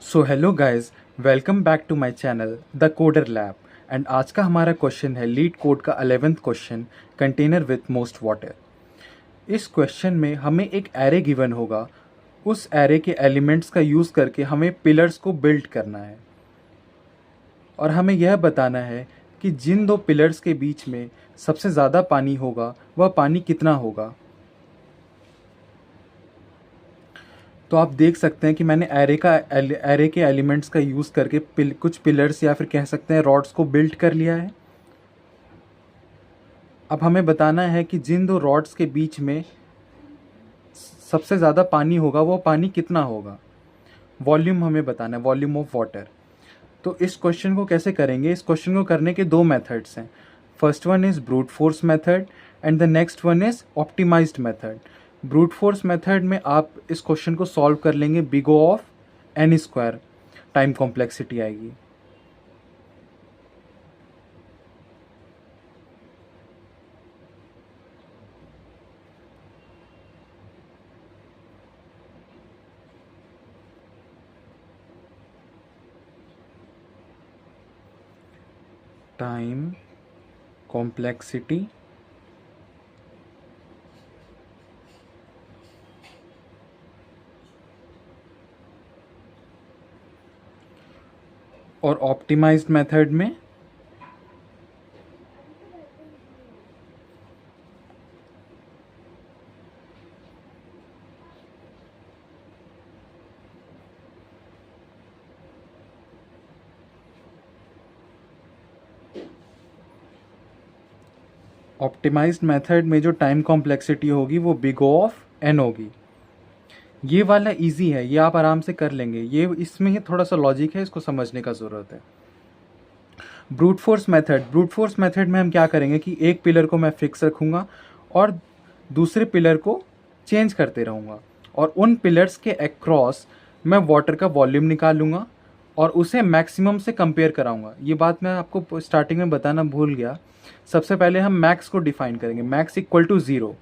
So hello guys, welcome back to my channel the coder lab. And आज का हमारा question है LeetCode का 11th question, container with most water. इस question में हमें एक एरे गिवन होगा। उस एरे के एलिमेंट्स का यूज़ करके हमें पिलर्स को बिल्ड करना है और हमें यह बताना है कि जिन दो पिलर्स के बीच में सबसे ज़्यादा पानी होगा वह पानी कितना होगा। तो आप देख सकते हैं कि मैंने एरे के एलिमेंट्स का यूज़ करके कुछ पिलर्स या फिर कह सकते हैं रॉड्स को बिल्ड कर लिया है। अब हमें बताना है कि जिन दो रॉड्स के बीच में सबसे ज़्यादा पानी होगा वो पानी कितना होगा। वॉल्यूम हमें बताना है, वॉल्यूम ऑफ वाटर। तो इस क्वेश्चन को कैसे करेंगे? इस क्वेश्चन को करने के दो मेथड्स हैं। First one is brute force method and the next one is optimised method. Brute force method में आप इस क्वेश्चन को सॉल्व कर लेंगे big O of n square time complexity आएगी। टाइम कॉम्प्लेक्सिटी और ऑप्टिमाइज्ड मेथड में ऑप्टिमाइज्ड मेथड में जो टाइम कॉम्प्लेक्सिटी होगी वो बिग O ऑफ n होगी। ये वाला इजी है, ये आप आराम से कर लेंगे। ये इसमें ही थोड़ा सा लॉजिक है, इसको समझने का ज़रूरत है। ब्रूट फोर्स मेथड में हम क्या करेंगे कि एक पिलर को मैं फिक्स रखूँगा और दूसरे पिलर को चेंज करते रहूँगा और उन पिलर्स के अक्रॉस मैं वाटर का वॉल्यूम निकालूंगा और उसे मैक्सिमम से कंपेयर कराऊंगा। ये बात मैं आपको स्टार्टिंग में बताना भूल गया। सबसे पहले हम मैक्स को डिफाइन करेंगे, मैक्स इक्वल टू 0।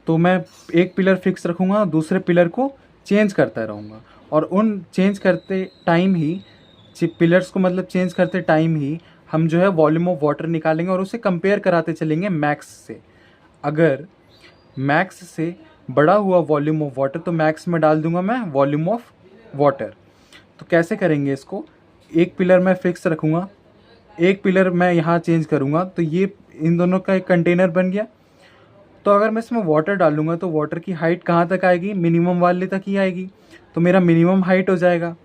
तो मैं एक पिलर फिक्स रखूँगा, दूसरे पिलर को चेंज करता रहूँगा और उन चेंज करते टाइम ही पिलर्स को मतलब चेंज करते टाइम ही हम जो है वॉल्यूम ऑफ वाटर निकालेंगे और उसे कंपेयर कराते चलेंगे मैक्स से। अगर मैक्स से बड़ा हुआ वॉल्यूम ऑफ वाटर तो मैक्स में डाल दूंगा मैं वॉल्यूम ऑफ वाटर। तो कैसे करेंगे इसको? एक पिलर मैं फिक्स रखूँगा, एक पिलर मैं यहाँ चेंज करूँगा, तो ये इन दोनों का एक कंटेनर बन गया। तो अगर मैं इसमें वाटर डालूंगा तो वाटर की हाइट कहाँ तक आएगी? मिनिमम वाले तक ही आएगी। तो मेरा मिनिमम हाइट हो जाएगा।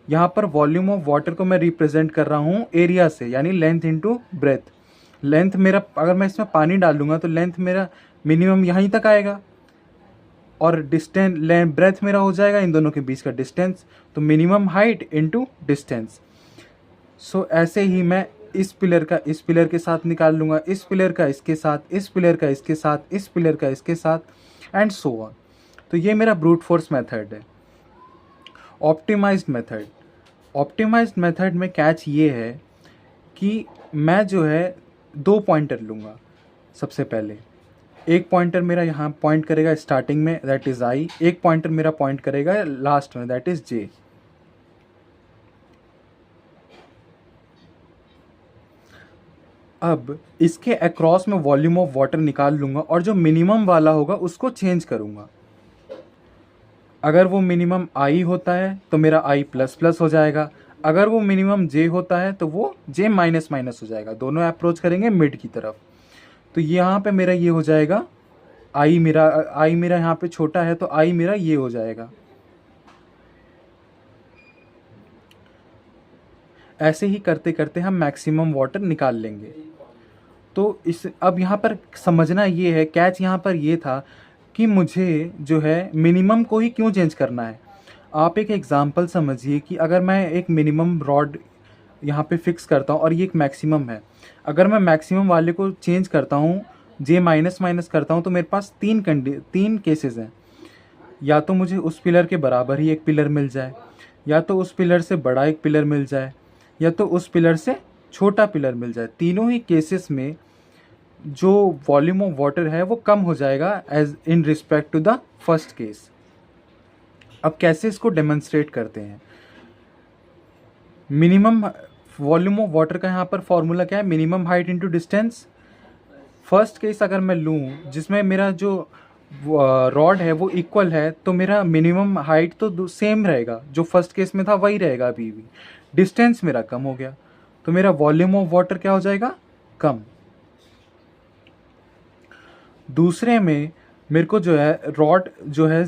यहाँ पर वॉल्यूम ऑफ वाटर को मैं रिप्रेजेंट कर रहा हूँ एरिया से, यानी लेंथ इनटू ब्रेथ। लेंथ मेरा, अगर मैं इसमें पानी डालूंगा तो लेंथ मेरा मिनिमम यहीं तक आएगा और डिस्टेंस ब्रेथ मेरा हो जाएगा इन दोनों के बीच का डिस्टेंस। तो मिनिमम हाइट इनटू डिस्टेंस। सो ऐसे ही मैं इस पिलर का इस पिलर के साथ निकाल लूँगा, इस पिलर का इसके साथ, इस पिलर का इसके साथ, इस पिलर का इसके साथ एंड सो ऑन। तो ये मेरा ब्रूट फोर्स मेथड है। ऑप्टिमाइज्ड मेथड में कैच ये है कि मैं जो है दो पॉइंटर लूँगा। सबसे पहले एक पॉइंटर मेरा यहाँ पॉइंट करेगा स्टार्टिंग में, दैट इज़ I। एक पॉइंटर मेरा पॉइंट करेगा लास्ट में, दैट इज़ J। अब इसके अक्रॉस में वॉल्यूम ऑफ वाटर निकाल लूँगा और जो मिनिमम वाला होगा उसको चेंज करूँगा। अगर वो मिनिमम I होता है तो मेरा I प्लस प्लस हो जाएगा, अगर वो मिनिमम J होता है तो वो J माइनस माइनस हो जाएगा। दोनों अप्रोच करेंगे मिड की तरफ। तो यहाँ पे मेरा ये हो जाएगा I मेरा यहाँ पे छोटा है तो I मेरा ये हो जाएगा। ऐसे ही करते करते हम मैक्सिमम वाटर निकाल लेंगे। तो इस अब यहाँ पर समझना ये है, कैच यहाँ पर ये था कि मुझे जो है मिनिमम को ही क्यों चेंज करना है। आप एक एग्ज़ाम्पल समझिए कि अगर मैं एक मिनिमम रॉड यहाँ पे फिक्स करता हूँ और ये एक मैक्सिमम है। अगर मैं मैक्सिमम वाले को चेंज करता हूँ, J माइनस माइनस करता हूँ, तो मेरे पास तीन केसेस हैं। या तो मुझे उस पिलर के बराबर ही एक पिलर मिल जाए, या तो उस पिलर से बड़ा एक पिलर मिल जाए, या तो उस पिलर से छोटा पिलर मिल जाए। तीनों ही केसेस में जो वॉल्यूम ऑफ वाटर है वो कम हो जाएगा as in respect to the first case. अब कैसे इसको डेमोन्स्ट्रेट करते हैं? मिनिमम वॉल्यूम ऑफ वाटर का यहाँ पर फॉर्मूला क्या है? Minimum height into distance. First case अगर मैं लूँ जिसमें मेरा जो रॉड है वो इक्वल है, तो मेरा मिनिमम हाइट तो सेम रहेगा, जो फर्स्ट केस में था वही रहेगा अभी भी। डिस्टेंस मेरा कम हो गया, तो मेरा वॉल्यूम ऑफ वाटर क्या हो जाएगा? कम। दूसरे में मेरे को जो है रॉड जो है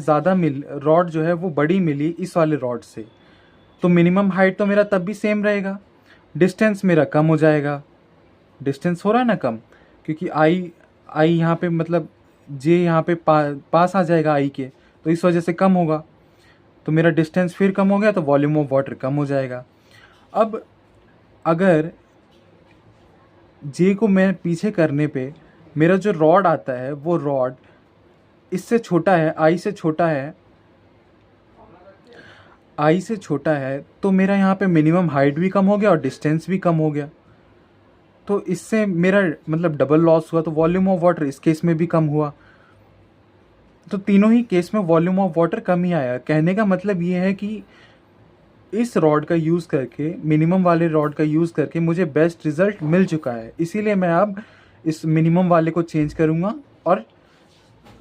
रॉड जो है वो बड़ी मिली इस वाले रॉड से, तो मिनिमम हाइट तो मेरा तब भी सेम रहेगा, डिस्टेंस मेरा कम हो जाएगा। डिस्टेंस हो रहा है ना कम, क्योंकि आई यहाँ पे मतलब जे यहाँ पे पास आ जाएगा आई के, तो इस वजह से कम होगा, तो मेरा डिस्टेंस फिर कम हो गया, तो वॉल्यूम ऑफ वाटर कम हो जाएगा। अब अगर जे को मैं पीछे करने पे मेरा जो रॉड आता है वो रॉड इससे छोटा है, आई से छोटा है, आई से छोटा है, तो मेरा यहाँ पे मिनिमम हाइट भी कम हो गया और डिस्टेंस भी कम हो गया, तो इससे मेरा मतलब डबल लॉस हुआ, तो वॉल्यूम ऑफ वाटर इस केस में भी कम हुआ। तो तीनों ही केस में वॉल्यूम ऑफ वाटर कम ही आया। कहने का मतलब ये है कि इस रॉड का यूज़ करके, मिनिमम वाले रॉड का यूज़ करके मुझे बेस्ट रिज़ल्ट मिल चुका है, इसीलिए मैं अब इस मिनिमम वाले को चेंज करूँगा और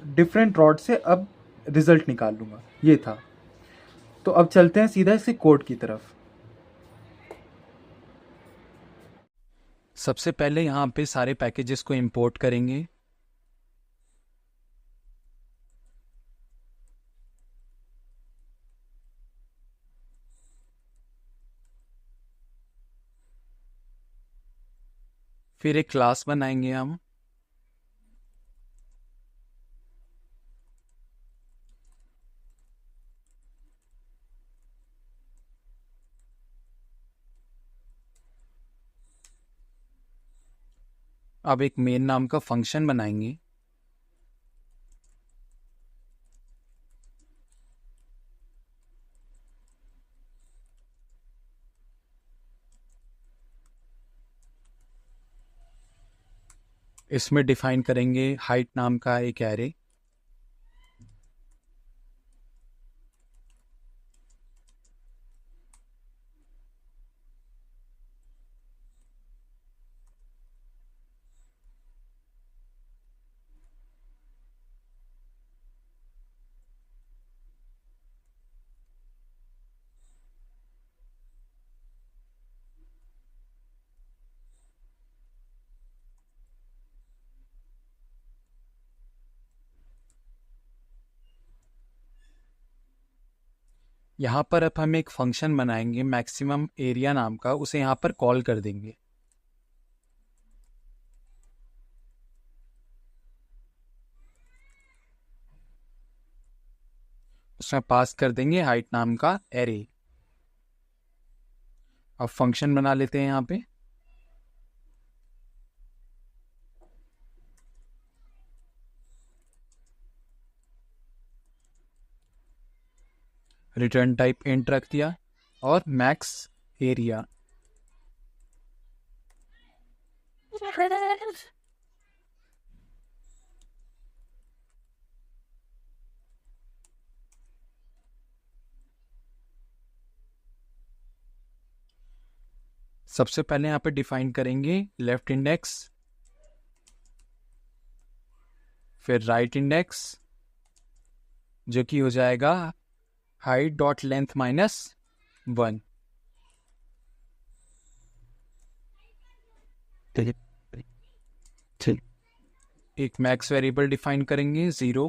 डिफरेंट रॉड से अब रिज़ल्ट निकाल लूँगा। ये था। तो अब चलते हैं सीधा इसी कोड की तरफ। सबसे पहले यहाँ पे सारे पैकेजेस को इंपोर्ट करेंगे। फिर एक क्लास बनाएंगे हम। अब एक मेन नाम का फंक्शन बनाएंगे। इसमें डिफाइन करेंगे हाइट नाम का एक एरे। यहाँ पर अब हम एक फंक्शन बनाएंगे मैक्सिमम एरिया नाम का, उसे यहाँ पर कॉल कर देंगे। उसमें पास कर देंगे हाइट नाम का एरे। अब फंक्शन बना लेते हैं यहाँ पे। रिटर्न टाइप इंट रख दिया और मैक्स एरिया। सबसे पहले यहाँ पे डिफाइन करेंगे लेफ्ट इंडेक्स, फिर राइट इंडेक्स, जो कि हो जाएगा हाइट डॉट लेंथ -1। एक मैक्स वेरिएबल डिफाइन करेंगे 0।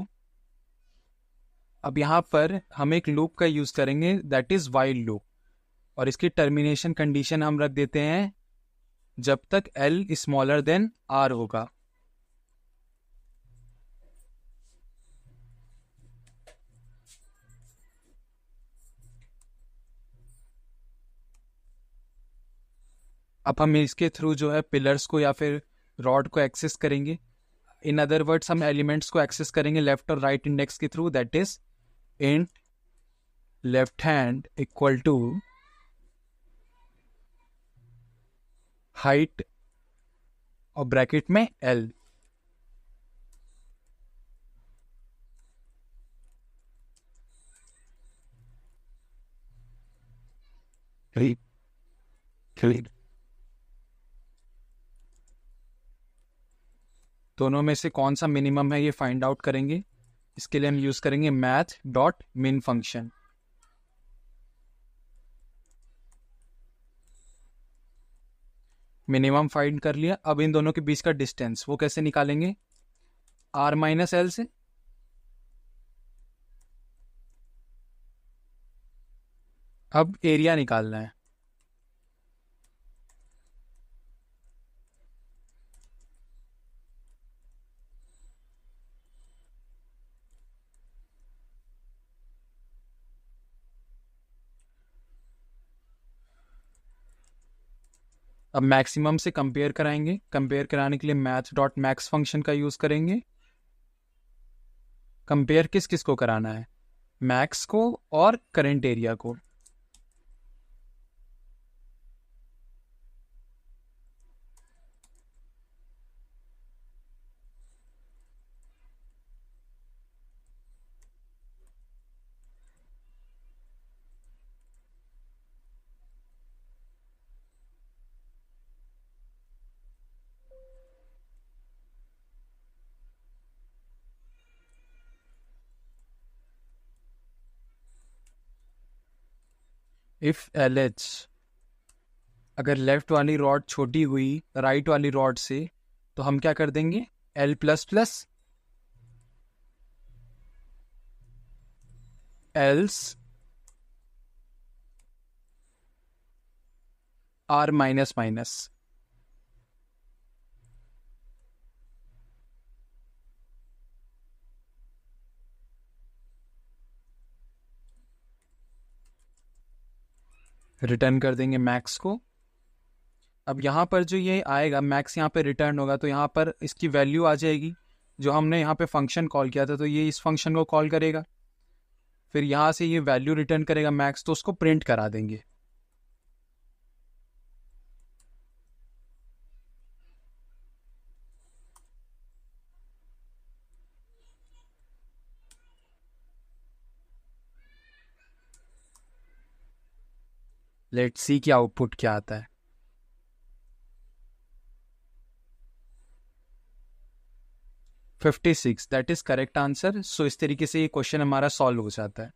अब यहाँ पर हम एक लूप का यूज करेंगे, दैट इज वाइल लूप, और इसकी टर्मिनेशन कंडीशन हम रख देते हैं जब तक L स्मॉलर देन R होगा। अब हम इसके थ्रू जो है पिलर्स को या फिर रॉड को एक्सेस करेंगे। इन अदर वर्ड्स हम एलिमेंट्स को एक्सेस करेंगे लेफ्ट और राइट इंडेक्स के through, that is int left hand equal to height और ब्रैकेट में L। दोनों में से कौन सा मिनिमम है ये फाइंड आउट करेंगे। इसके लिए हम यूज करेंगे मैथ डॉट मिन फंक्शन। मिनिमम फाइंड कर लिया। अब इन दोनों के बीच का डिस्टेंस वो कैसे निकालेंगे, आर माइनस एल से। अब एरिया निकालना है। अब मैक्सिमम से कंपेयर कराएंगे। कंपेयर कराने के लिए मैथ डॉट मैक्स फंक्शन का यूज करेंगे। कंपेयर किस किस को कराना है, मैक्स को और करंट एरिया को। इफ एल एच, अगर लेफ्ट वाली रॉड छोटी हुई राइट वाली रॉड से तो हम क्या कर देंगे, L plus plus else R minus minus. Return कर देंगे मैक्स को। अब यहाँ पर जो ये आएगा मैक्स यहाँ पे रिटर्न होगा तो यहाँ पर इसकी वैल्यू आ जाएगी जो हमने यहाँ पे फंक्शन कॉल किया था, तो ये इस फंक्शन को कॉल करेगा, फिर यहाँ से ये वैल्यू रिटर्न करेगा मैक्स, तो उसको प्रिंट करा देंगे। लेट्स सी कि आउटपुट क्या आता है। 56, दैट इज करेक्ट आंसर। सो इस तरीके से ये क्वेश्चन हमारा सॉल्व हो जाता है।